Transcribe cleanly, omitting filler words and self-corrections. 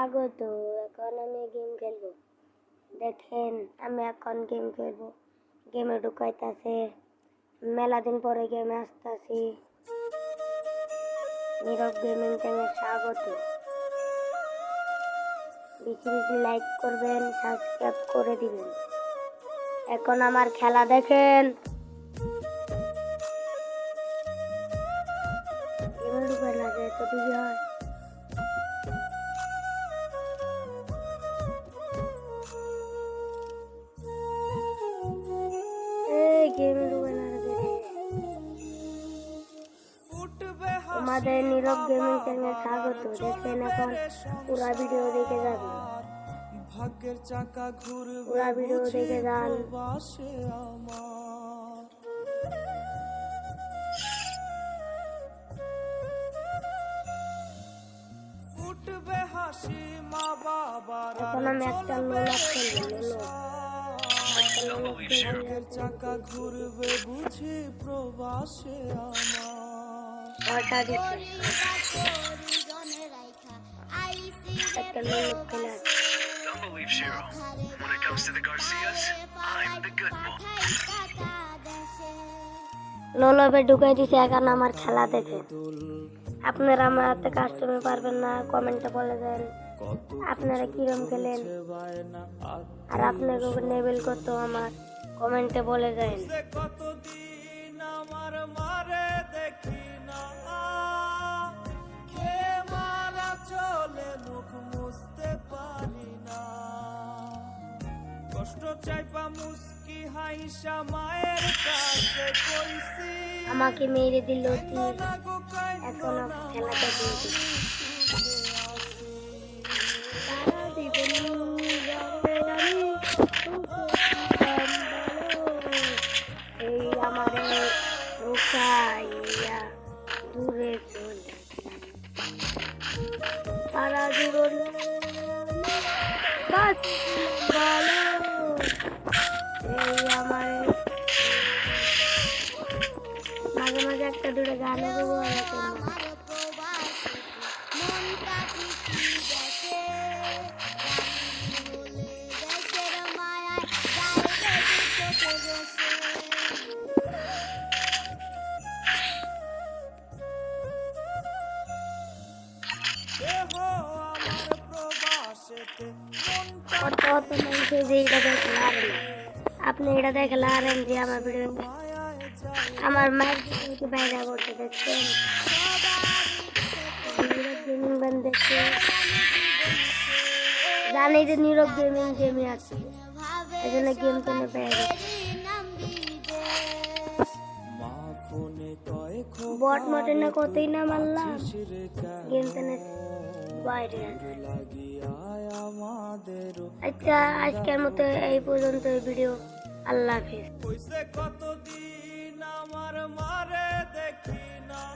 স্বাগত। এখন আমি গেম খেলবো। দেখেন আমি এখন গেম খেলবো। গেমে ঢুকাইতেছে, মেলা দিন পরে গেমে আসতেছি। নীরব গেমিং চ্যানেলে স্বাগত। বেশি বেশি লাইক করবেন, সাবস্ক্রাইব করে দিবেন। এখন আমার খেলা দেখেন। গেমে ঢুকে না যায় তো দিদি হয়। গেমে ঢুকে না আমাদের নীরব গেমিং চ্যানেলে স্বাগত। দেখেন এখন পুরা ভিডিও দেখে যাবেন। ভাগ্যের চাকা ঘুরবে, পুরা ভিডিও দেখে যান। ফুটবে হাসি মা বাবার, এখন আমি একটা লোলা খেলবো। ভাগ্যের চাকা ঘুরবে বুঝি প্রবাসে আমার। একটা লোলা খেলে Don't believe Shiro. When it comes to the Garcias, I'm the good boy. লোলাবে ঢুকাই দিছে। এখন আমার খেলা দেখে আপনারা আমার হাতে কাস্টমে পারবেন না, কমেন্টে বলে দেন আপনারা কিরম খেলেন আর আপনাকে লেভেল কত আমার কমেন্টে বলে দেন। কতদিন আমার মারে দেখি না, কে মারা চলে মুখ মুছতে পারি না, কষ্ট চাইপা মুস্কি হাইসা মায়ের কাছে কইছি আমাকে মেরে দিল এখন খেলা দেখে এই আমারে রুকাইয়া দূরে চলে সারা জীবন বাস ভালো। এই আমারে মাঝে মাঝে একটা দুটো গানও ব্যবহার করলাম। আপনি এটা দেখলেন যে আমার ভিডিও আমার মায়ের বাইরে করতে দেখছেন দেখছে জানি যে নীরব গেমিং গেমে আছে, এই জন্য গেম পেলে বাইরে বট মটে না কতই না মারলাম গেম পেলে বাইরে। আচ্ছা আজকের মতো এই পর্যন্ত ভিডিও। আল্লাহ হাফেজ। কতদিন আমার মারে দেখি